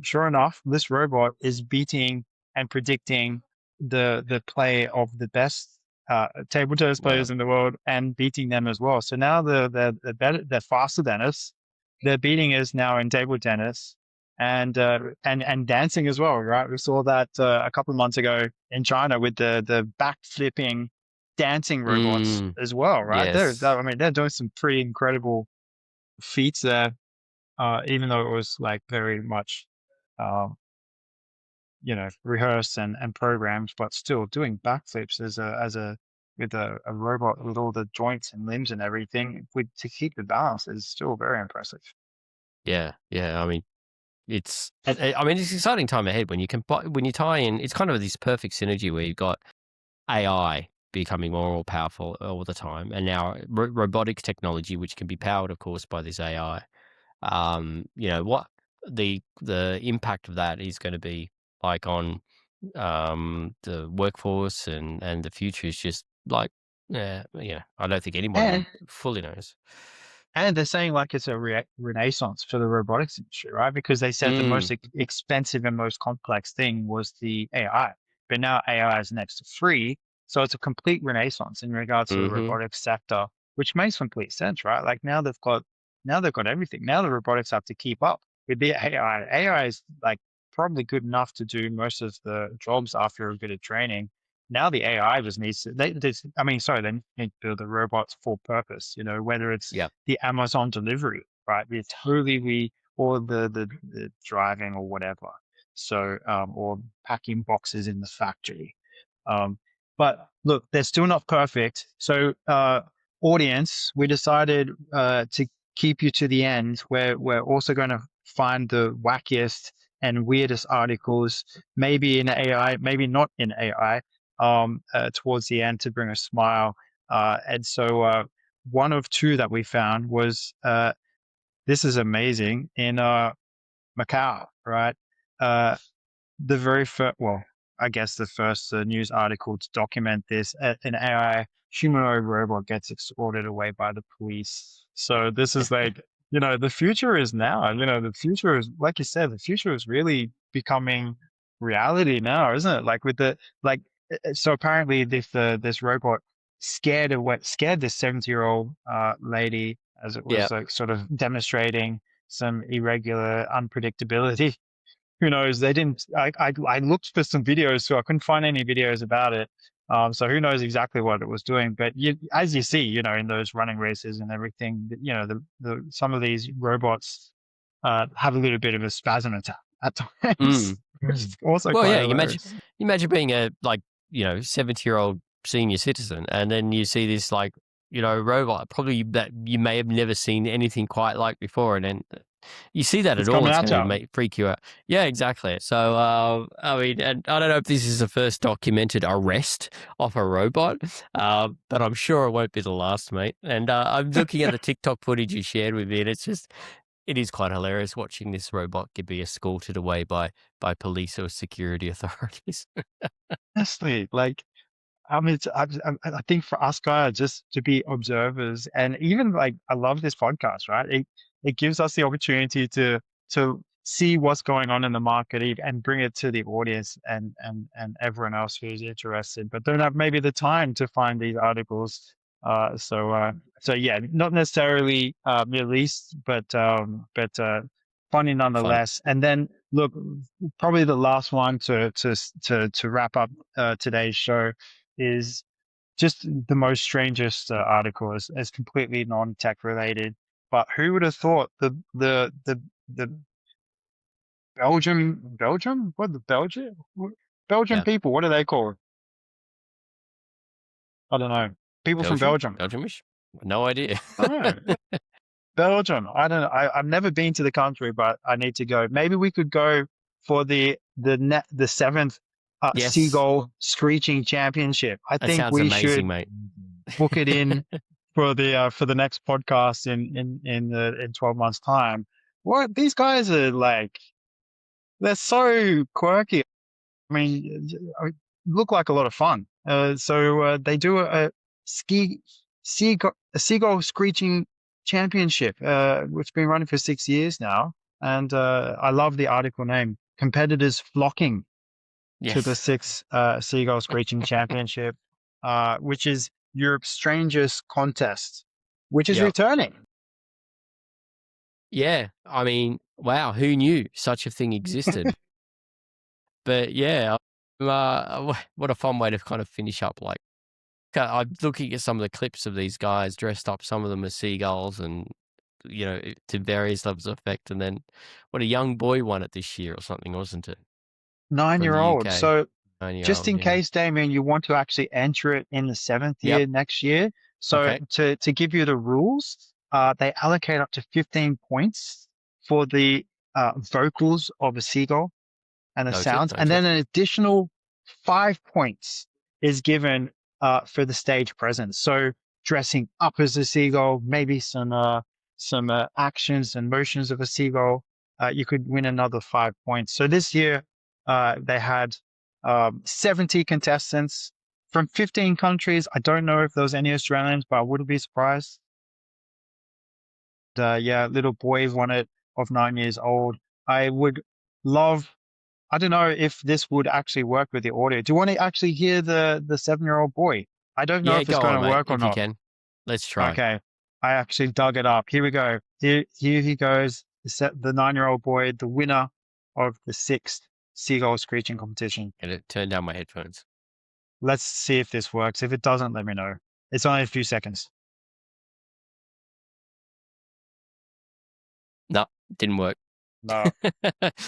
sure enough, this robot is beating and predicting the play of the best table tennis Wow. players in the world and beating them as well. So now they're better, they're faster than us. They're beating us now in table tennis and dancing as well, right? We saw that a couple of months ago in China with the back flipping dancing robots as well, right? Yes. They're doing some pretty incredible feats there, even though it was like very much, um, rehearsed and programmed, but still doing backflips with a robot with all the joints and limbs and everything to keep the balance is still very impressive. Yeah. I mean, it's an exciting time ahead when you tie in. It's kind of this perfect synergy where you've got AI becoming more and more powerful all the time, and now robotics technology, which can be powered, of course, by this AI. What the impact of that is going to be like on the workforce and the future is just like I don't think anyone And fully knows. And they're saying like it's a renaissance for the robotics industry, right? Because they said the most expensive and most complex thing was the AI, but now AI is next to free. So it's a complete renaissance in regards to the robotics sector, which makes complete sense, right? Like now they've got everything. Now the robotics have to keep up with the AI. AI is like probably good enough to do most of the jobs after a bit of training. Now the AI just needs to, they need to build the robots for purpose, whether it's Yeah. the Amazon delivery, right? Or the driving or whatever. So, or packing boxes in the factory. But look, they're still not perfect. So, audience, we decided to keep you to the end where we're also going to find the wackiest and weirdest articles, maybe in AI, maybe not in AI, towards the end to bring a smile. And so one of two that we found was this is amazing in Macau, right? The very first, well, I guess the first news article to document this, an AI humanoid robot gets escorted away by the police. So this is like, the future is now. The future is, like you said, the future is really becoming reality now, isn't it? Like so apparently this robot scared this 70-year-old lady as it was like sort of demonstrating some irregular unpredictability. Who knows? They didn't. I looked for some videos, so I couldn't find any videos about it. So who knows exactly what it was doing? But as you see, in those running races and everything, some of these robots have a little bit of a spasm attack at times. It's also Well, quite yeah, hilarious. you imagine being a 70-year-old senior citizen, and then you see this robot probably that you may have never seen anything quite like before, and then You see that It's at all, coming it's out, going Joe. to freak you out. Yeah, exactly. So, I mean, and I don't know if this is the first documented arrest of a robot, but I'm sure it won't be the last, mate. And I'm looking at the TikTok footage you shared with me, and it is quite hilarious watching this robot be escorted away by police or security authorities. Honestly, like, I mean, I think for us guys, just to be observers, and even like, I love this podcast, right? It gives us the opportunity to see what's going on in the market and bring it to the audience and everyone else who's interested, but don't have maybe the time to find these articles. So yeah, not necessarily Middle East, but funny Fun. nonetheless. And then look, probably the last one to wrap up today's show is just the most strangest article. Is completely non-tech related. But who would have thought the Belgium? What the Belgian Yeah. people? What are they called? I don't know. People from Belgium. Belgiumish? No idea. Oh, Belgium. I don't know. I've never been to the country, but I need to go. Maybe we could go for the seventh Yes. Seagull Screeching Championship. I That think sounds we amazing, should mate. book it in for the next podcast in 12 months time. What these guys are like, they're so quirky. I mean, look like a lot of fun. So they do a seagull screeching championship, which has been running for 6 years now. And I love the article name: competitors flocking to the Yes. sixth seagull screeching championship, which is Europe's strangest contest, which is Yep. returning. Yeah. I mean, wow, who knew such a thing existed? But yeah, what a fun way to kind of finish up. Like, I'm looking at some of the clips of these guys dressed up, some of them as seagulls and, to various levels of effect. And then what a young boy won it this year or something, wasn't it? From the 9-year-old. UK. So just 9-year-old, in yeah. case, Damien, you want to actually enter it in the seventh Yep. year next year. So Okay. to give you the rules, they allocate up to 15 points for the vocals of a seagull and the sounds. And then an additional 5 points is given for the stage presence. So dressing up as a seagull, maybe some actions and motions of a seagull, you could win another 5 points. So this year they had 70 contestants from 15 countries. I don't know if there was any Australians, but I wouldn't be surprised. Yeah, little boy won it of 9 years old. I would love, I don't know if this would actually work with the audio. Do you want to actually hear the 7-year-old boy? I don't know Yeah, if it's go going on, to mate, work or if you not. can. Let's try. Okay. I actually dug it up. Here we go. Here he goes. The 9-year-old boy, the winner of the 6th seagull screeching competition. Gonna turn down my headphones. Let's see if this works. If it doesn't, let me know. It's only a few seconds. No, didn't work. No. We'll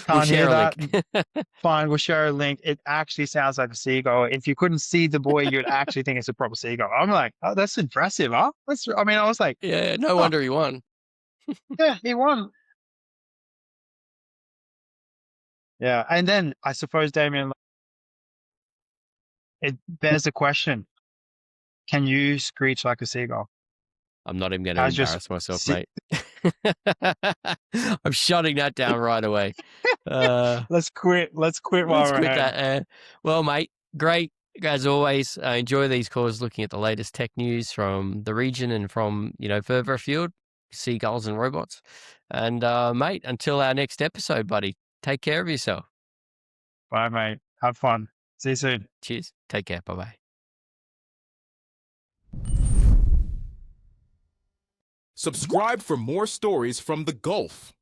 Can't share hear a that. link. Fine, we'll share a link. It actually sounds like a seagull. If you couldn't see the boy, you'd actually think it's a proper seagull. I'm like, oh, that's impressive, huh? I was like, Yeah, no wonder he won. yeah, he won. Yeah, and then I suppose, Damien, it bears the question: can you screech like a seagull? I'm not even going to I just embarrass myself, si- mate. I'm shutting that down right away. Let's Let's quit. Let's quit while we're quit ahead. that. Well, mate, great as always. Enjoy these calls, looking at the latest tech news from the region and from further afield, seagulls and robots. And mate, until our next episode, buddy, take care of yourself. Bye, mate. Have fun. See you soon. Cheers. Take care. Bye bye. Subscribe for more stories from the Gulf.